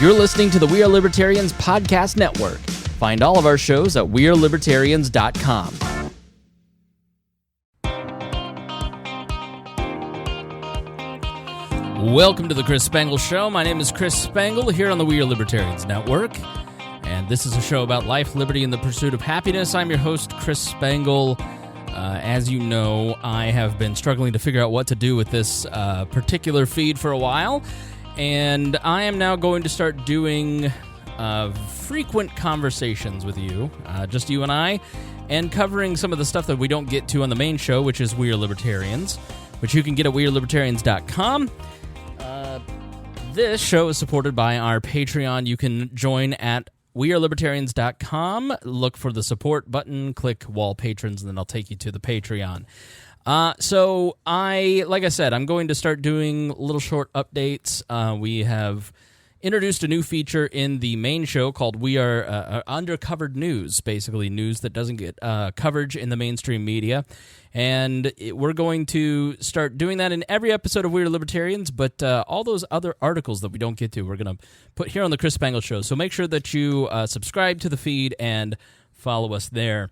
You're listening to the We Are Libertarians Podcast Network. Find all of our shows at wearelibertarians.com. Welcome to the Chris Spangle Show. My name is Chris Spangle here on the We Are Libertarians Network. And this is a show about life, liberty, and the pursuit of happiness. I'm your host, Chris Spangle. As you know, I have been struggling to figure out what to do with this particular feed for a while. And I am now going to start doing frequent conversations with you, just you and I, and covering some of the stuff that we don't get to on the main show, which is We Are Libertarians, which you can get at wearelibertarians.com. This show is supported by our Patreon. You can join at wearelibertarians.com. Look for the support button, click Wall Patrons, and then I'll take you to the Patreon. Like I said, I'm going to start doing little short updates. We have introduced a new feature in the main show called We Are Undercovered News, basically news that doesn't get coverage in the mainstream media. And we're going to start doing that in every episode of We Are Libertarians, but all those other articles that we don't get to, we're going to put here on the Chris Spangle Show. So make sure that you subscribe to the feed and follow us there.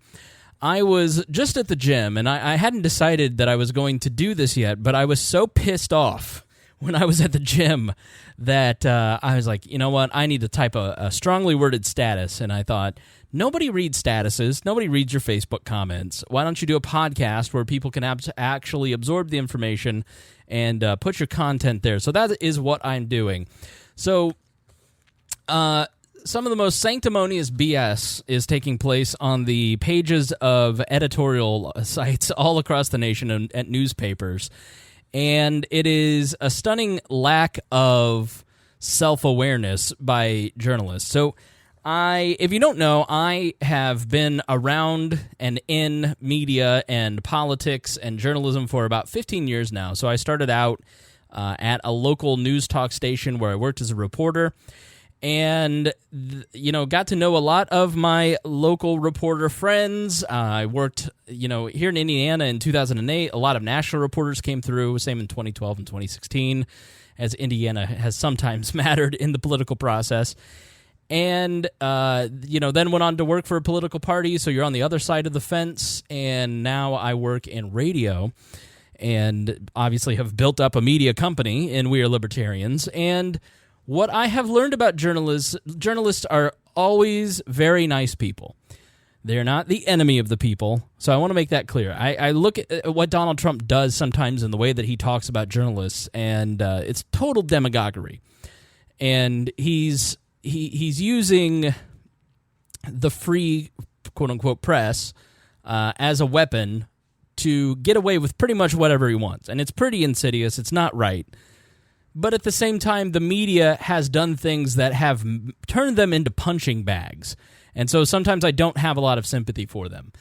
I was just at the gym, and I hadn't decided that I was going to do this yet, but I was so pissed off when I was at the gym that I was like, you know what, I need to type a strongly worded status, and I thought, nobody reads statuses, nobody reads your Facebook comments. Why don't you do a podcast where people can actually absorb the information and put your content there? So that is what I'm doing. So, some of the most sanctimonious BS is taking place on the pages of editorial sites all across the nation and at newspapers. And it is a stunning lack of self-awareness by journalists. So if you don't know, I have been around and in media and politics and journalism for about 15 years now. So I started out at a local news talk station where I worked as a reporter. And, got to know a lot of my local reporter friends. I worked, here in Indiana in 2008. A lot of national reporters came through, same in 2012 and 2016, as Indiana has sometimes mattered in the political process. And, then went on to work for a political party, so you're on the other side of the fence. And now I work in radio and obviously have built up a media company in We Are Libertarians. And what I have learned about journalists are always very nice people. They're not the enemy of the people, so I want to make that clear. I look at what Donald Trump does sometimes in the way that he talks about journalists, and it's total demagoguery. And he's using the free, quote-unquote, press as a weapon to get away with pretty much whatever he wants. And it's pretty insidious. It's not right. But at the same time, the media has done things that have turned them into punching bags. And so sometimes I don't have a lot of sympathy for them.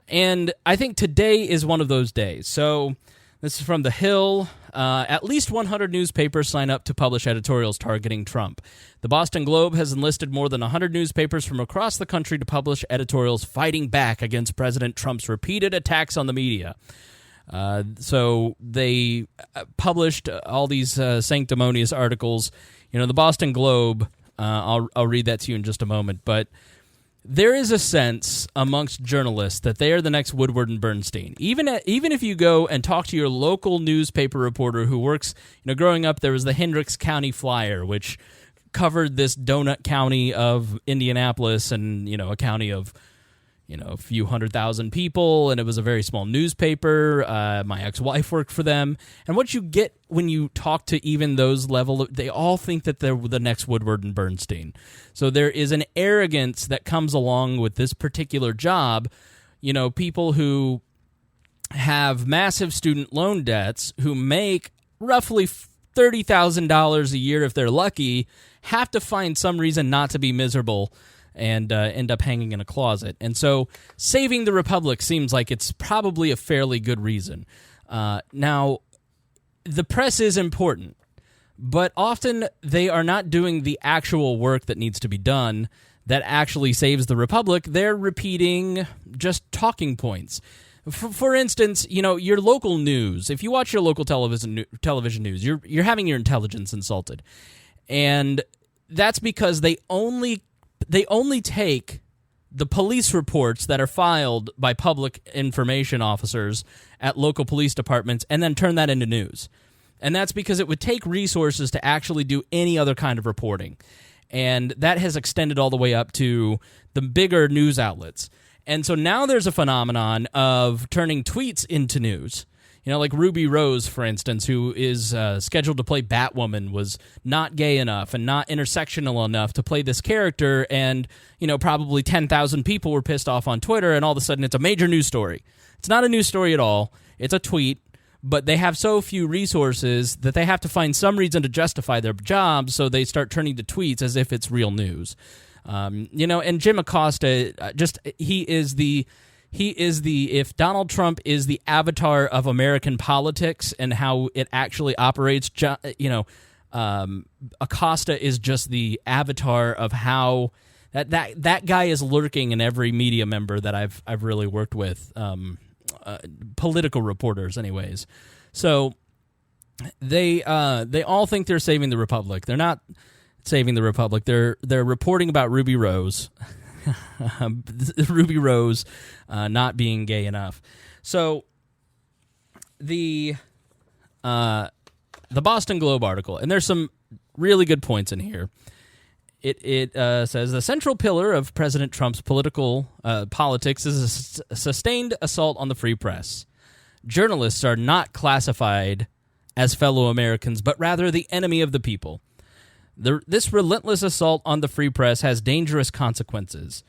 And I think today is one of those days. So this is from The Hill. At least 100 newspapers sign up to publish editorials targeting Trump. The Boston Globe has enlisted more than 100 newspapers from across the country to publish editorials fighting back against President Trump's repeated attacks on the media. So they published all these sanctimonious articles. The Boston Globe, I'll read that to you in just a moment, but there is a sense amongst journalists that they are the next Woodward and Bernstein. Even if you go and talk to your local newspaper reporter who works, growing up there was the Hendricks County Flyer, which covered this donut county of Indianapolis and, a county of a few 100,000 people, and it was a very small newspaper. My ex-wife worked for them. And what you get when you talk to even those level, they all think that they're the next Woodward and Bernstein. So there is an arrogance that comes along with this particular job. People who have massive student loan debts, who make roughly $30,000 a year if they're lucky, have to find some reason not to be miserable and end up hanging in a closet. And so saving the Republic seems like it's probably a fairly good reason. Now, the press is important, but often they are not doing the actual work that needs to be done that actually saves the Republic. They're repeating just talking points. For instance, your local news, if you watch your local television news, you're having your intelligence insulted. And that's because they only take the police reports that are filed by public information officers at local police departments and then turn that into news. And that's because it would take resources to actually do any other kind of reporting. And that has extended all the way up to the bigger news outlets. And so now there's a phenomenon of turning tweets into news. You know, like Ruby Rose, for instance, who is scheduled to play Batwoman, was not gay enough and not intersectional enough to play this character, and, you know, probably 10,000 people were pissed off on Twitter, and all of a sudden it's a major news story. It's not a news story at all. It's a tweet, but they have so few resources that they have to find some reason to justify their job, so they start turning to tweets as if it's real news. You know, and Jim Acosta, he is the if Donald Trump is the avatar of American politics and how it actually operates, you know, Acosta is just the avatar of how that guy is lurking in every media member that I've really worked with, political reporters, anyways. So they all think they're saving the republic. They're not saving the republic. They're reporting about Ruby Rose. Ruby Rose not being gay enough. So the Boston Globe article, and there's some really good points in here. It says the central pillar of President Trump's politics is a sustained assault on the free press. Journalists are not classified as fellow Americans, but rather the enemy of the people. This relentless assault on the free press has dangerous consequences.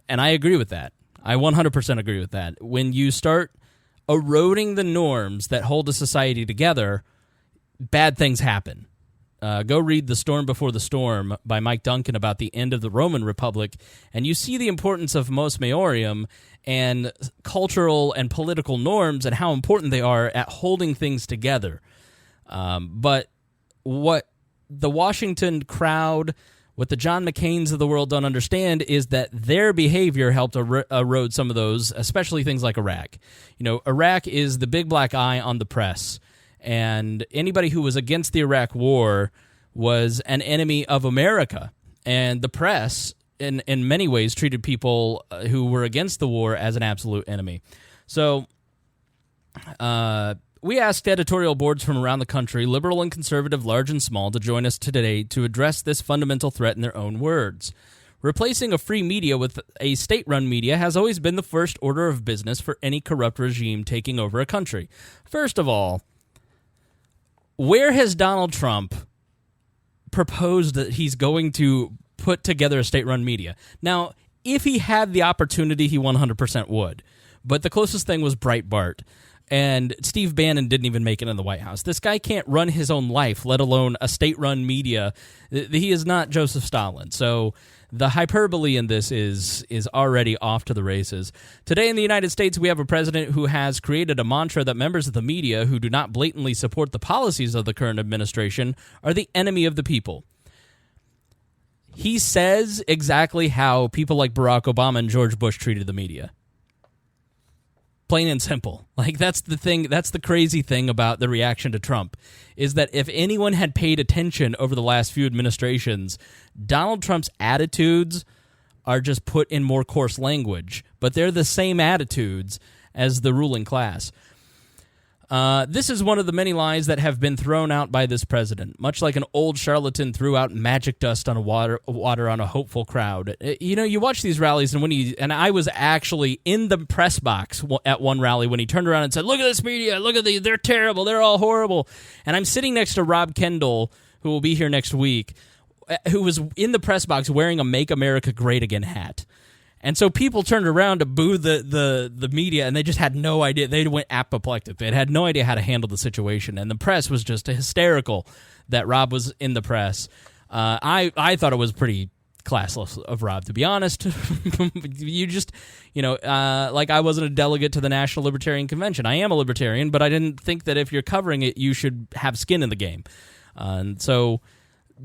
And I agree with that. I 100% agree with that. When you start eroding the norms that hold a society together, bad things happen. Go read The Storm Before the Storm by Mike Duncan about the end of the Roman Republic, and you see the importance of mos maiorum and cultural and political norms and how important they are at holding things together. But what the Washington crowd, what the John McCains of the world don't understand is that their behavior helped erode some of those, especially things like Iraq. You know, Iraq is the big black eye on the press, and anybody who was against the Iraq war was an enemy of America. And the press, in many ways, treated people who were against the war as an absolute enemy. So, we asked editorial boards from around the country, liberal and conservative, large and small, to join us today to address this fundamental threat in their own words. Replacing a free media with a state-run media has always been the first order of business for any corrupt regime taking over a country. First of all, where has Donald Trump proposed that he's going to put together a state-run media? Now, if he had the opportunity, he 100% would. But the closest thing was Breitbart. And Steve Bannon didn't even make it in the White House. This guy can't run his own life, let alone a state-run media. He is not Joseph Stalin. So the hyperbole in this is already off to the races. Today in the United States, we have a president who has created a mantra that members of the media who do not blatantly support the policies of the current administration are the enemy of the people. He says exactly how people like Barack Obama and George Bush treated the media. Plain and simple. Like, that's the thing, that's the crazy thing about the reaction to Trump, is that if anyone had paid attention over the last few administrations, Donald Trump's attitudes are just put in more coarse language, but they're the same attitudes as the ruling class. This is one of the many lies that have been thrown out by this president, much like an old charlatan threw out magic dust on water on a hopeful crowd. You know, you watch these rallies, and I was actually in the press box at one rally when he turned around and said, "Look at this media, look at they're terrible, they're all horrible." And I'm sitting next to Rob Kendall, who will be here next week, who was in the press box wearing a "Make America Great Again" hat. And so people turned around to boo the media, and they just had no idea. They went apoplectic. They had no idea how to handle the situation, and the press was just hysterical that Rob was in the press. I thought it was pretty classless of Rob, to be honest. You just, like I wasn't a delegate to the National Libertarian Convention. I am a libertarian, but I didn't think that if you're covering it, you should have skin in the game. And so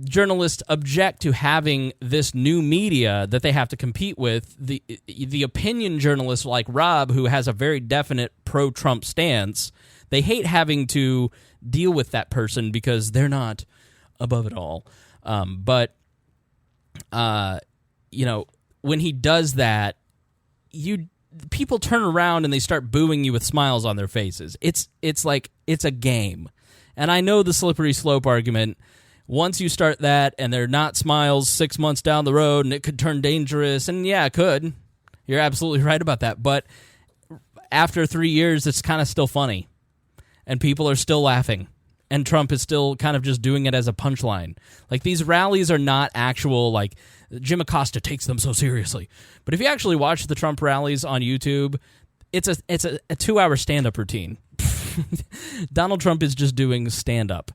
journalists object to having this new media that they have to compete with. The opinion journalists like Rob, who has a very definite pro-Trump stance, they hate having to deal with that person because they're not above it all. But when he does that, people turn around and they start booing you with smiles on their faces. It's like it's a game. And I know the slippery slope argument. Once you start that and they're not smiles 6 months down the road and it could turn dangerous, and yeah, it could. You're absolutely right about that. But after 3 years, it's kind of still funny. And people are still laughing. And Trump is still kind of just doing it as a punchline. Like, these rallies are not actual, like, Jim Acosta takes them so seriously. But if you actually watch the Trump rallies on YouTube, it's a 2-hour stand-up routine. Donald Trump is just doing stand-up.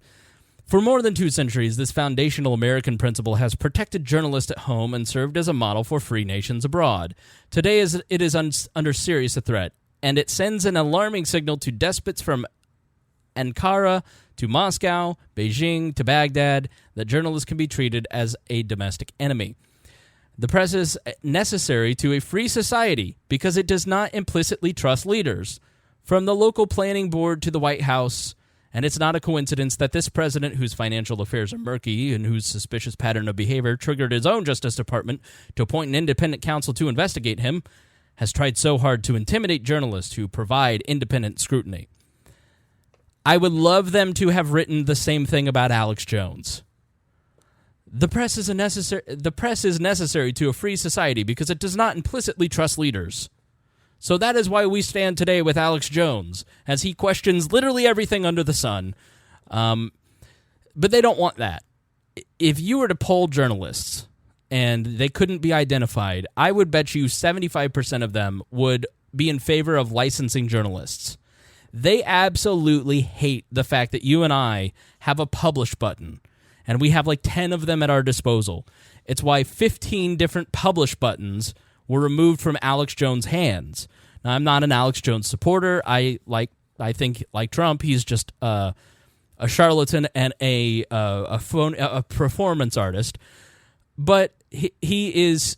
For more than 2 centuries, this foundational American principle has protected journalists at home and served as a model for free nations abroad. Today, it is under serious threat, and it sends an alarming signal to despots from Ankara to Moscow, Beijing to Baghdad, that journalists can be treated as a domestic enemy. The press is necessary to a free society because it does not implicitly trust leaders. From the local planning board to the White House, and it's not a coincidence that this president, whose financial affairs are murky and whose suspicious pattern of behavior triggered his own Justice Department to appoint an independent counsel to investigate him, has tried so hard to intimidate journalists who provide independent scrutiny. I would love them to have written the same thing about Alex Jones. The press is necessary to a free society because it does not implicitly trust leaders. So that is why we stand today with Alex Jones, as he questions literally everything under the sun. But they don't want that. If you were to poll journalists and they couldn't be identified, I would bet you 75% of them would be in favor of licensing journalists. They absolutely hate the fact that you and I have a publish button, and we have like 10 of them at our disposal. It's why 15 different publish buttons were removed from Alex Jones' hands. Now, I'm not an Alex Jones supporter. I think, like Trump, he's just a charlatan and a performance artist. But he is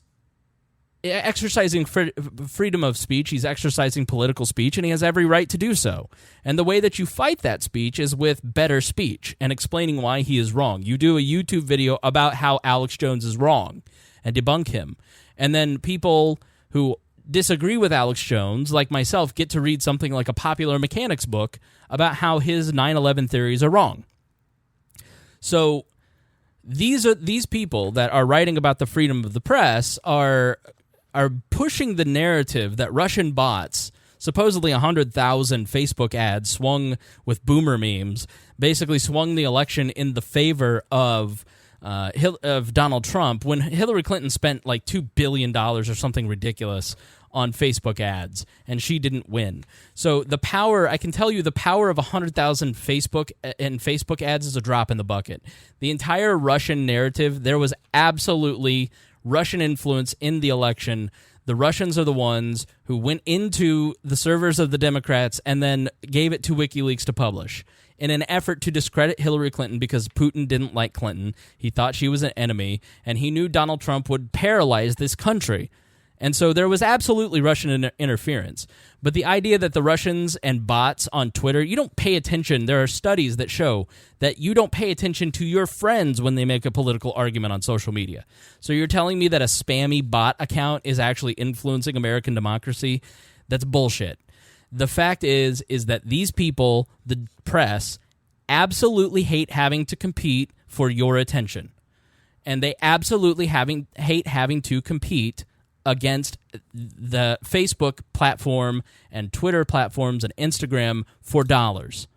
exercising freedom of speech. He's exercising political speech, and he has every right to do so. And the way that you fight that speech is with better speech and explaining why he is wrong. You do a YouTube video about how Alex Jones is wrong and debunk him. And then people who disagree with Alex Jones, like myself, get to read something like a popular mechanics book about how his 9/11 theories are wrong. So these people that are writing about the freedom of the press are pushing the narrative that Russian bots, supposedly 100,000 Facebook ads swung with boomer memes, basically swung the election in the favor of Donald Trump, when Hillary Clinton spent like $2 billion or something ridiculous on Facebook ads, and she didn't win. So the power, I can tell you, the power of 100,000 Facebook ads is a drop in the bucket. The entire Russian narrative, there was absolutely Russian influence in the election. The Russians are the ones who went into the servers of the Democrats and then gave it to WikiLeaks to publish in an effort to discredit Hillary Clinton because Putin didn't like Clinton. He thought she was an enemy, and he knew Donald Trump would paralyze this country. And so there was absolutely Russian interference. But the idea that the Russians and bots on Twitter, you don't pay attention. There are studies that show that you don't pay attention to your friends when they make a political argument on social media. So you're telling me that a spammy bot account is actually influencing American democracy? That's bullshit. The fact is that these people, the press, absolutely hate having to compete for your attention. And they absolutely hate having to compete against the Facebook platform and Twitter platforms and Instagram for dollars.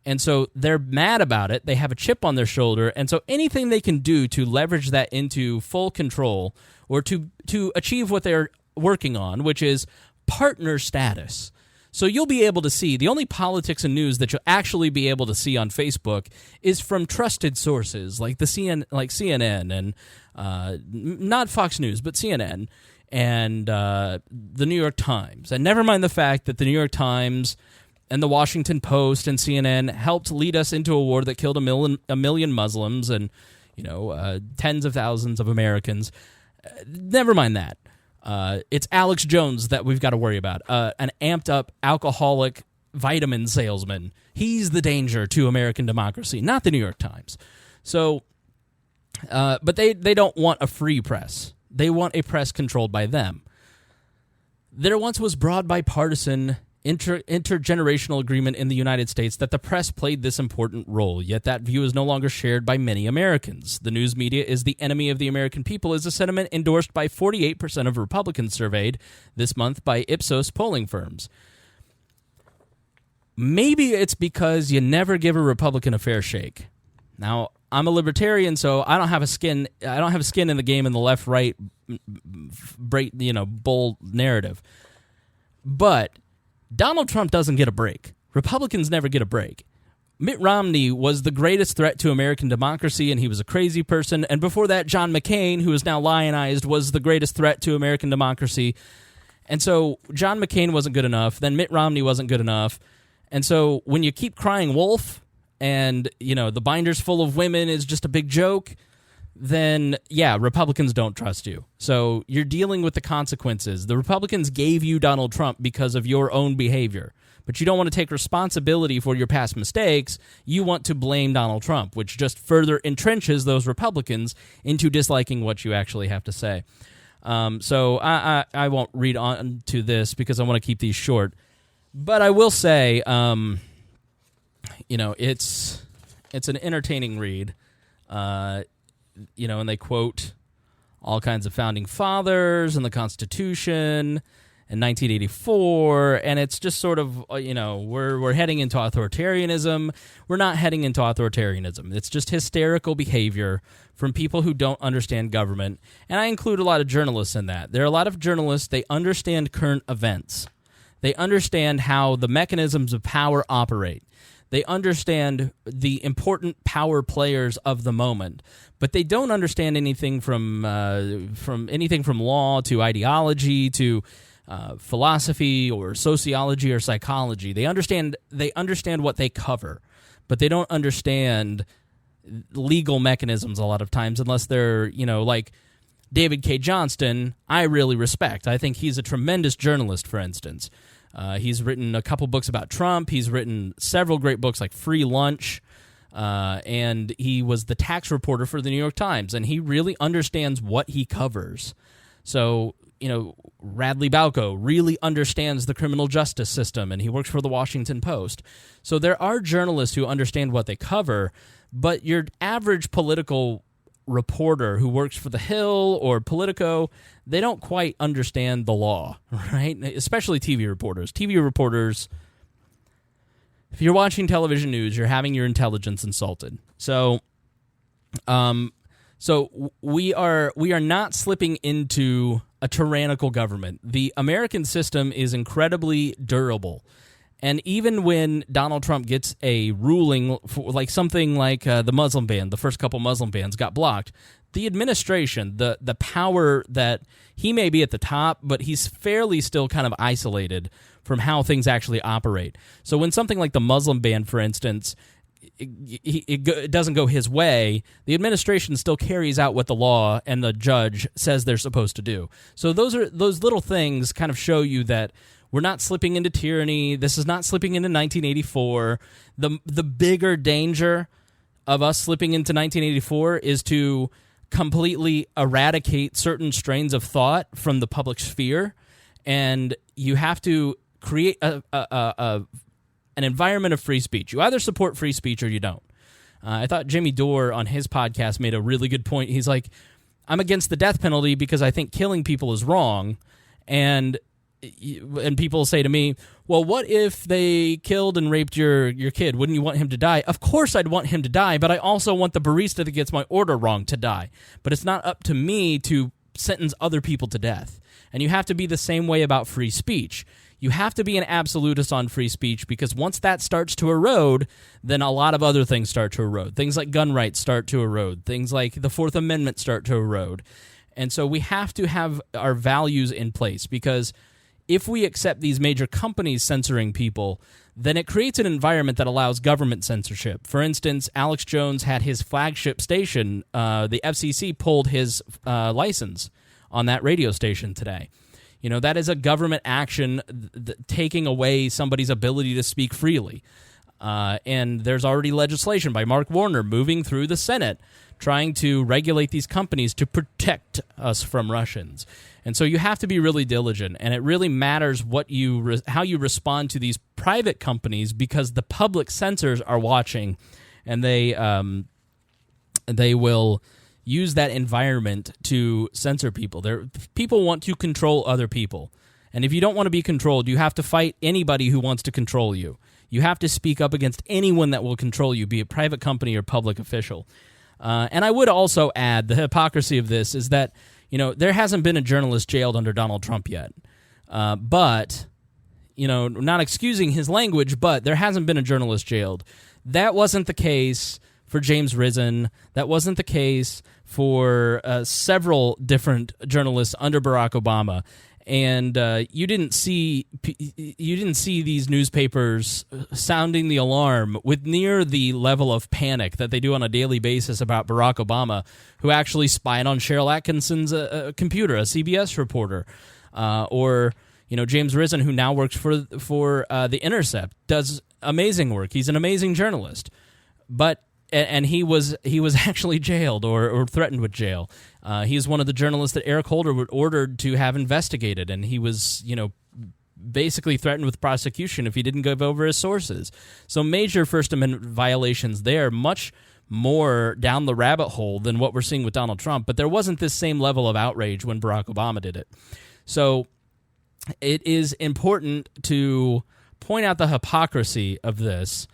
And so they're mad about it. They have a chip on their shoulder. And so anything they can do to leverage that into full control or to achieve what they're working on, which is partner status. So you'll be able to see, the only politics and news that you'll actually be able to see on Facebook is from trusted sources like CNN and not Fox News, but CNN and the New York Times. And never mind the fact that the New York Times and the Washington Post and CNN helped lead us into a war that killed a million Muslims and tens of thousands of Americans. Never mind that. It's Alex Jones that we've got to worry about, an amped-up alcoholic vitamin salesman. He's the danger to American democracy, not the New York Times. So But they don't want a free press. They want a press controlled by them. There once was broad bipartisan intergenerational agreement in the United States that the press played this important role, yet that view is no longer shared by many Americans. The news media is the enemy of the American people is a sentiment endorsed by 48% of Republicans surveyed this month by Ipsos polling firms. Maybe it's because you never give a Republican a fair shake. Now, I'm a libertarian, so I don't have a skin in the game in the left-right, bull narrative. But Donald Trump doesn't get a break. Republicans never get a break. Mitt Romney was the greatest threat to American democracy, and he was a crazy person. And before that, John McCain, who is now lionized, was the greatest threat to American democracy. And so John McCain wasn't good enough. Then Mitt Romney wasn't good enough. And so when you keep crying wolf and, the binder's full of women is just a big joke, then, yeah, Republicans don't trust you. So you're dealing with the consequences. The Republicans gave you Donald Trump because of your own behavior, but you don't want to take responsibility for your past mistakes. You want to blame Donald Trump, which just further entrenches those Republicans into disliking what you actually have to say. So I won't read on to this because I want to keep these short. But I will say, it's an entertaining read. And they quote all kinds of founding fathers and the Constitution in 1984, and it's just sort of, we're heading into authoritarianism. We're not heading into authoritarianism. It's just hysterical behavior from people who don't understand government, and I include a lot of journalists in that. There are a lot of journalists, they understand current events. They understand how the mechanisms of power operate. They understand the important power players of the moment, but they don't understand anything from law to ideology to philosophy or sociology or psychology. They understand what they cover, but they don't understand legal mechanisms a lot of times unless they're, like David K. Johnston, I really respect. I think he's a tremendous journalist, for instance. He's written a couple books about Trump. He's written several great books like Free Lunch, and he was the tax reporter for the New York Times, and he really understands what he covers. So, Radley Balco really understands the criminal justice system, and he works for the Washington Post. So there are journalists who understand what they cover, but your average political reporter who works for The Hill or Politico, they don't quite understand the law, right? Especially TV reporters. TV reporters, if you're watching television news, you're having your intelligence insulted. So we are not slipping into a tyrannical government. The American system is incredibly durable. And even when Donald Trump gets a ruling for something like the Muslim ban, the first couple Muslim bans got blocked, the administration, the power that he may be at the top, but he's fairly still kind of isolated from how things actually operate. So when something like the Muslim ban, for instance, it doesn't go his way, the administration still carries out what the law and the judge says they're supposed to do. So those little things kind of show you that we're not slipping into tyranny. This is not slipping into 1984. The bigger danger of us slipping into 1984 is to completely eradicate certain strains of thought from the public sphere, and you have to create an environment of free speech. You either support free speech or you don't. I thought Jimmy Dore on his podcast made a really good point. He's like, I'm against the death penalty because I think killing people is wrong, and people say to me, well, what if they killed and raped your kid? Wouldn't you want him to die? Of course I'd want him to die, but I also want the barista that gets my order wrong to die. But it's not up to me to sentence other people to death. And you have to be the same way about free speech. You have to be an absolutist on free speech, because once that starts to erode, then a lot of other things start to erode. Things like gun rights start to erode. Things like the Fourth Amendment start to erode. And so we have to have our values in place, because if we accept these major companies censoring people, then it creates an environment that allows government censorship. For instance, Alex Jones had his flagship station. The FCC pulled his license on that radio station today. That is a government action taking away somebody's ability to speak freely. And there's already legislation by Mark Warner moving through the Senate trying to regulate these companies to protect us from Russians. And so you have to be really diligent, and it really matters how you respond to these private companies, because the public censors are watching, and they will use that environment to censor people. People want to control other people, and if you don't want to be controlled, you have to fight anybody who wants to control you. You have to speak up against anyone that will control you, be it private company or public official. And I would also add, the hypocrisy of this is that, there hasn't been a journalist jailed under Donald Trump yet. But, not excusing his language, but there hasn't been a journalist jailed. That wasn't the case for James Risen. That wasn't the case for several different journalists under Barack Obama. And you didn't see these newspapers sounding the alarm with near the level of panic that they do on a daily basis about Barack Obama, who actually spied on Cheryl Atkinson's computer, a CBS reporter, or James Risen, who now works for The Intercept, does amazing work. He's an amazing journalist, but. And he was actually jailed or threatened with jail. He's one of the journalists that Eric Holder ordered to have investigated, and he was, basically threatened with prosecution if he didn't give over his sources. So major First Amendment violations there, much more down the rabbit hole than what we're seeing with Donald Trump. But there wasn't this same level of outrage when Barack Obama did it. So it is important to point out the hypocrisy of this.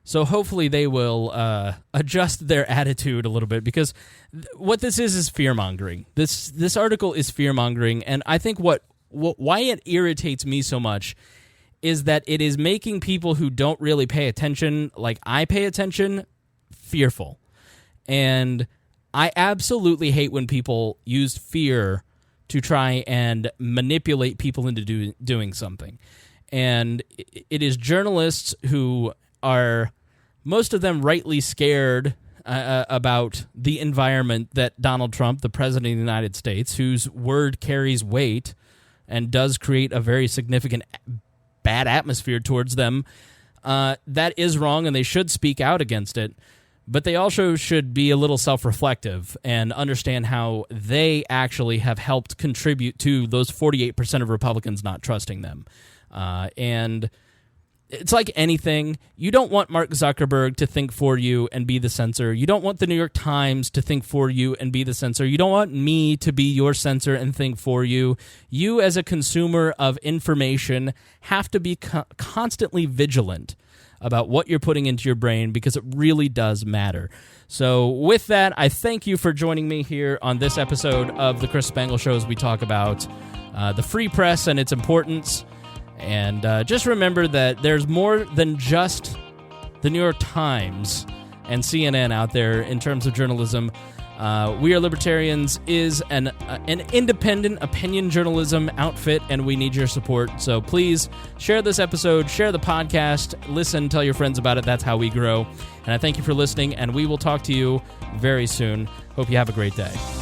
So hopefully they will adjust their attitude a little bit, because what this is fear-mongering. This article is fear-mongering, and I think why it irritates me so much is that it is making people who don't really pay attention, like I pay attention, fearful. And I absolutely hate when people use fear to try and manipulate people into doing something. And it is journalists who are, most of them, rightly scared about the environment that Donald Trump, the President of the United States, whose word carries weight and does create a very significant bad atmosphere towards them, that is wrong, and they should speak out against it. But they also should be a little self-reflective and understand how they actually have helped contribute to those 48% of Republicans not trusting them. And it's like anything. You don't want Mark Zuckerberg to think for you and be the censor. You don't want the New York Times to think for you and be the censor. You don't want me to be your censor and think for you. You, as a consumer of information, have to be constantly vigilant about what you're putting into your brain, because it really does matter. So with that, I thank you for joining me here on this episode of The Chris Spangle Show as we talk about the free press and its importance. And just remember that there's more than just the New York Times and CNN out there in terms of journalism. We Are Libertarians is an independent opinion journalism outfit, and we need your support. So please share this episode, share the podcast, listen, tell your friends about it. That's how we grow. And I thank you for listening, and we will talk to you very soon. Hope you have a great day.